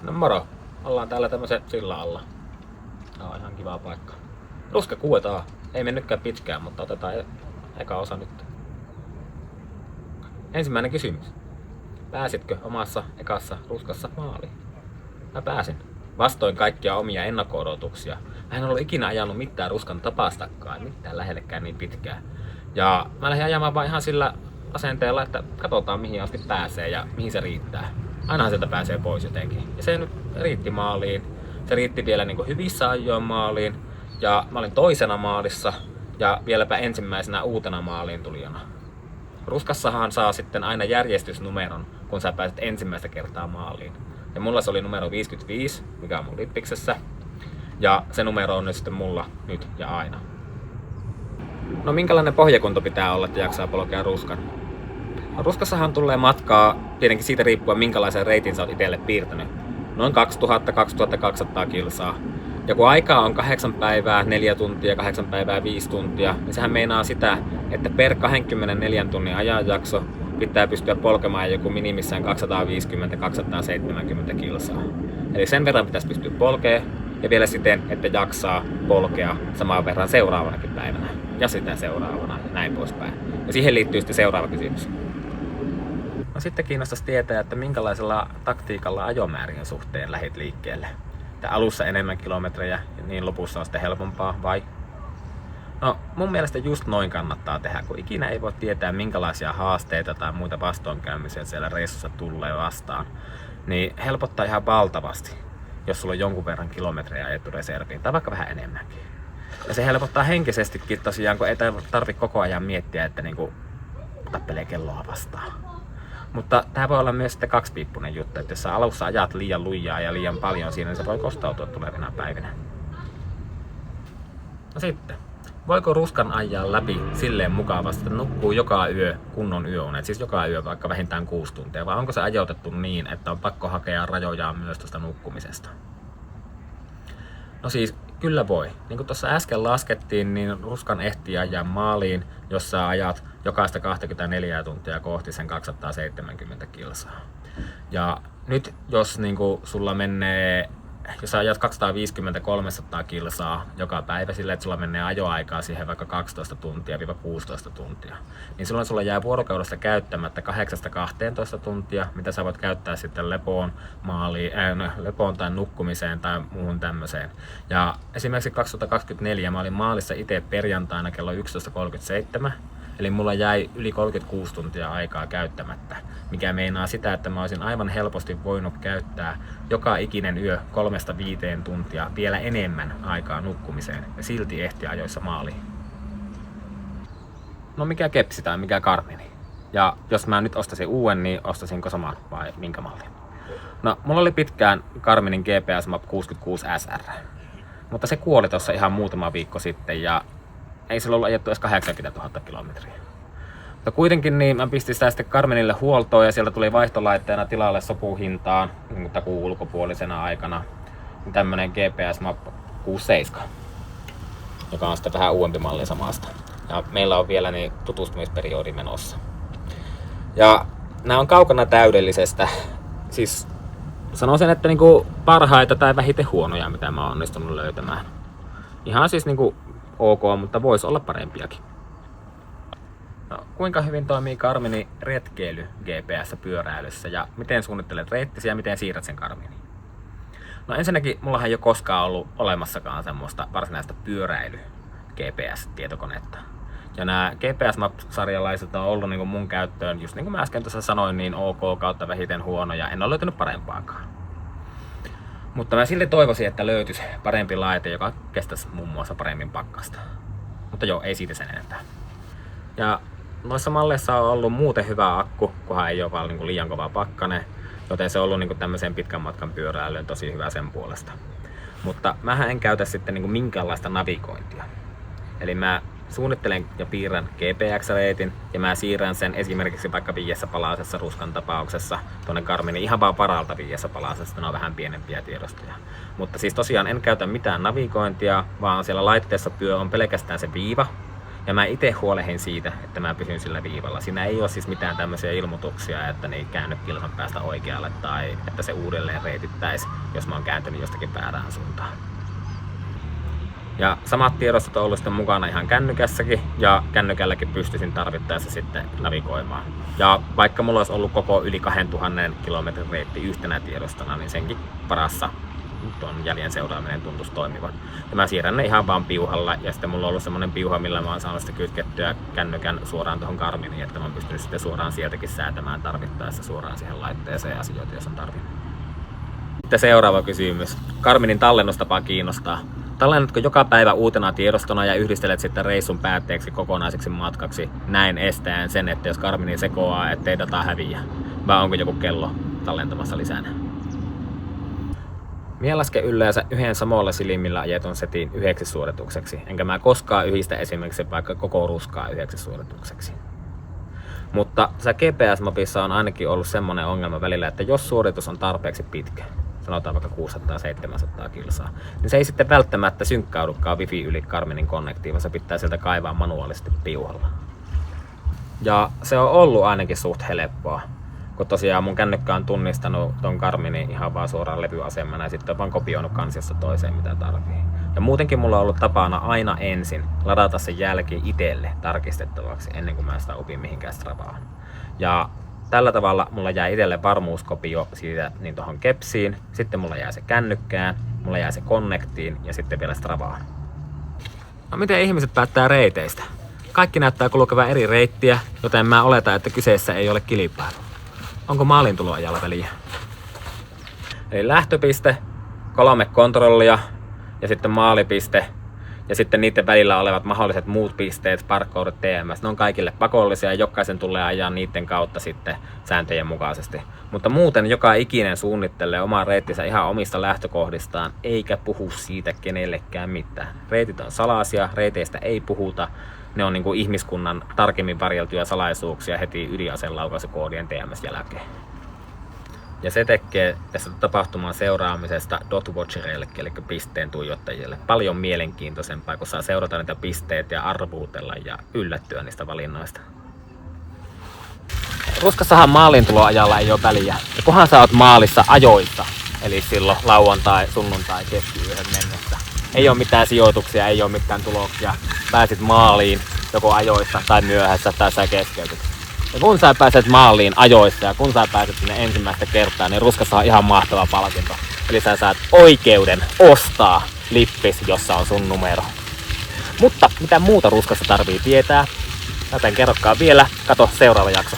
No moro. Ollaan täällä tämmösen sillä alla. Tää on ihan kiva paikka. Ruska kuetaan. Ei mennytkään pitkään, mutta otetaan eka osa nyt. Ensimmäinen kysymys. Pääsitkö omassa ekassa ruskassa maaliin? Mä pääsin. Vastoin kaikkia omia ennakko-odotuksia. Mä en ollut ikinä ajanut mitään ruskan tapastakaan, mitään lähellekään niin pitkään. Ja mä lähdin ajamaan vaan ihan sillä asenteella, että katsotaan mihin asti pääsee ja mihin se riittää. Ainahan sieltä pääsee pois jotenkin. Ja se nyt riitti maaliin. Se riitti vielä niin kuin hyvissä ajoin maaliin. Ja mä olin toisena maalissa ja vieläpä ensimmäisenä uutena maaliin tulijana. Ruskassahan saa sitten aina järjestysnumeron, kun sä pääset ensimmäistä kertaa maaliin. Ja mulla se oli numero 55, mikä on mun lippiksessä. Ja se numero on nyt sitten mulla nyt ja aina. No minkälainen pohjakunto pitää olla, että jaksaa polkea ruskan? No, ruskassahan tulee matkaa tietenkin siitä riippuen minkälaisen reitin sä oot itselle piirtänyt. Noin 2000-2200 kilsaa. Ja kun aikaa on 8 päivää, 4 tuntia, 8 päivää, 5 tuntia, niin sehän meinaa sitä, että per 24 tunnin ajanjakso pitää pystyä polkemaan joku minimissään 250-270 kilsaa. Eli sen verran pitäisi pystyä polkemaan ja vielä siten, että jaksaa polkea saman verran seuraavanakin päivänä ja sitä seuraavana ja näin poispäin. Ja siihen liittyy sitten seuraava kysymys. No sitten kiinnostaisi tietää, että minkälaisella taktiikalla ajomäärien suhteen lähit liikkeelle. Että alussa enemmän kilometrejä, niin lopussa on sitten helpompaa, vai? No mun mielestä just noin kannattaa tehdä, kun ikinä ei voi tietää minkälaisia haasteita tai muita vastoinkäymisiä siellä reissussa tulee vastaan. Niin helpottaa ihan valtavasti, jos sulla on jonkun verran kilometrejä ajettu reserviin, tai vaikka vähän enemmänkin. Ja se helpottaa henkisestikin tosiaan, kun ei tarvitse koko ajan miettiä, että niinku tappelee kelloa vastaan. Mutta tää voi olla myös sitten kaksipiippunen juttu, että jos sä alussa ajat liian lujaa ja liian paljon siinä, niin se voi kostautua tulevina päivinä. No sitten, voiko ruskan ajaa läpi silleen mukavasti, että nukkuu joka yö kunnon yöunet, siis joka yö vaikka vähintään 6 tuntia, vai onko se ajoitettu niin, että on pakko hakea rajojaan myös tuosta nukkumisesta? No siis, kyllä voi. Niin kuin tuossa äsken laskettiin, niin ruskan ehtii ajaa maaliin, jos sä ajat jokaista 24 tuntia kohti sen 270 kilsaa. Ja nyt jos niinku sulla menee, jos sä ajat 250-300 kilsaa joka päivä sillä, että sulla menee ajoaikaa siihen vaikka 12 tuntia-16 tuntia, niin silloin sulla jää vuorokaudesta käyttämättä 8-12 tuntia, mitä sä voit käyttää sitten lepoon, lepoon tai nukkumiseen tai muuhun tämmöiseen. Ja esimerkiksi 2024 mä olin maalissa itse perjantaina kello 11.37, eli mulla jäi yli 36 tuntia aikaa käyttämättä, mikä meinaa sitä, että mä olisin aivan helposti voinut käyttää joka ikinen yö 3-5 tuntia vielä enemmän aikaa nukkumiseen ja silti ehti ajoissa maaliin. No mikä kepsi tai mikä Garmini? Ja jos mä nyt ostaisin uuden, niin ostaisinko saman vai minkä mallin? No mulla oli pitkään Garminin GPS Map 66 SR, mutta se kuoli tossa ihan muutama viikko sitten ja ei sillä ollut ajettu edes 80 000 kilometriä. Mutta kuitenkin niin mä pistin sitä sitten Garminille huoltoon ja sieltä tuli vaihtolaitteena tilalle sopuhintaan niin takuun ulkopuolisena aikana tämmönen GPS Map 67, joka on sitten vähän uudempi malli samasta. Ja meillä on vielä niin tutustumisperiodi menossa. Ja nämä on kaukana täydellisestä. Siis sanoisin, että niinku parhaita tai vähiten huonoja, mitä mä oon onnistunut löytämään. Ihan siis niinku ok, mutta voisi olla parempiakin. No, kuinka hyvin toimii Garminin retkeily GPS-pyöräilyssä ja miten suunnittelet reittisiä ja miten siirrät sen Garminiin? No ensinnäkin mullahan ei ole koskaan ollut olemassakaan semmoista varsinaista pyöräily GPS-tietokonetta. Ja nämä GPS-map-sarjalaiset on ollut niin kuin mun käyttöön, just niin kuin mä äsken tuossa sanoin, niin ok kautta vähiten huono ja en ole löytänyt parempaakaan. Mutta mä silti toivoisin, että löytyisi parempi laite, joka kestäisi muun muassa paremmin pakkasta. Mutta joo, ei siitä sen enempää. Ja noissa malleissa on ollut muuten hyvä akku, kunhan ei ole vaan niin kuin liian kova pakkanen. Joten se on ollut niin kuin tämmöisen pitkän matkan pyöräilyyn tosi hyvä sen puolesta. Mutta mähän en käytä sitten niin kuin minkäänlaista navigointia. Eli mä suunnittelen ja piirrän GPX-reitin ja mä siirrän sen esimerkiksi vaikka 5 palasessa ruskan tapauksessa tuonne Garminin ihan vaan paralta 5 palasessa, ne on vähän pienempiä tiedostoja. Mutta siis tosiaan en käytä mitään navigointia, vaan siellä laitteessa on pelkästään se viiva Ja mä itse huolehin siitä, että mä pysyn sillä viivalla. Siinä ei ole siis mitään tämmöisiä ilmoituksia, että niin käänny kilsan päästä oikealle tai että se uudelleen reitittäisi, jos mä oon kääntynyt jostakin väärään suuntaan. Ja samat tiedostot on ollut sitten mukana ihan kännykässäkin ja kännykälläkin pystyisin tarvittaessa sitten navigoimaan. Ja vaikka mulla olisi ollut koko yli 2000 kilometrin reitti yhtenä tiedostona, niin senkin varassa tuon jäljen seuraaminen tuntuisi toimivan. Ja mä siirrän ne ihan vaan piuhalla ja sitten mulla on ollut semmonen piuha, millä mä oon saanut sitä kytkettyä kännykän suoraan tuohon Garminiin, että mä oon pystynyt sitten suoraan sieltäkin säätämään tarvittaessa suoraan siihen laitteeseen asioita, jos on tarvinnut. Sitten seuraava kysymys. Garminin tallennustapa kiinnostaa. Tallennatko joka päivä uutena tiedostona ja yhdistelet sitten reissun päätteeksi kokonaiseksi matkaksi, näin estäen sen, että jos Garmini sekoaa, ettei data häviä? Vai onko joku kello tallentamassa lisänä? Mie lasken yleensä yhden samalla silmillä ajetun setin 9 suoritukseksi, enkä mä koskaan yhdistä esimerkiksi vaikka koko ruskaa 9 suoritukseksi. Mutta se GPS-mapissa on ainakin ollut semmonen ongelma välillä, että jos suoritus on tarpeeksi pitkä, sanotaan vaikka 600-700 kilsaa, niin se ei sitten välttämättä synkkaudukaan wifi yli Garminin Connectiin, vaan se pitää sieltä kaivaa manuaalisesti piuhalla. Ja se on ollut ainakin suht helppoa, kun tosiaan mun kännykkä on tunnistanut ton Garminin ihan vaan suoraan levyasemana ja sitten on vaan kopioinut kansiosta toiseen mitä tarvii. Ja muutenkin mulla on ollut tapana aina ensin ladata se jälki itselle tarkistettavaksi ennen kuin mä sitä opin mihinkään Stravaan. Ja tällä tavalla mulla jää itselle varmuuskopio siitä niin tohon kepsiin, sitten mulla jää se kännykkään, mulla jää se Connectiin ja sitten vielä Stravaan. No miten ihmiset päättää reiteistä? Kaikki näyttää kulkevan eri reittiä, joten mä oletan, että kyseessä ei ole kilpailu. Onko maalintuloajalla väliä? Eli lähtöpiste, 3 kontrollia ja sitten maalipiste ja sitten niiden välillä olevat mahdolliset muut pisteet, parkkoudet, TMS, ne on kaikille pakollisia ja jokaisen tulee ajaa niiden kautta sitten sääntöjen mukaisesti. Mutta muuten joka ikinen suunnittelee omaa reittinsä ihan omista lähtökohdistaan eikä puhu siitä kenellekään mitään. Reitit on salaisia, reiteistä ei puhuta. Ne on niin kuin ihmiskunnan tarkemmin varjeltuja salaisuuksia heti ydinaselaukaisukoodien TMS jälkeen. Ja se tekee tästä tapahtuman seuraamisesta dot-watchereille, eli pisteen tuijottajille, paljon mielenkiintoisempaa, kun saa seurata niitä pisteitä ja arvuutella ja yllättyä niistä valinnoista. Ruskassahan maalintuloajalla ei ole väliä. Ja kunhan sä oot maalissa ajoissa, eli silloin lauantai, sunnuntai, keskiyöhön mennessä. Ei ole mitään sijoituksia, ei ole mitään tuloksia. Pääsit maaliin joko ajoissa tai myöhässä tai sä keskeytyt. Ja kun sä pääset maaliin ajoissa ja kun sä pääset sinne ensimmäistä kertaa, niin ruskassa on ihan mahtava palkinto. Eli sä saat oikeuden ostaa lippis, jossa on sun numero. Mutta mitä muuta ruskassa tarvii tietää? Joten kerrokaa vielä, kato seuraava jakso.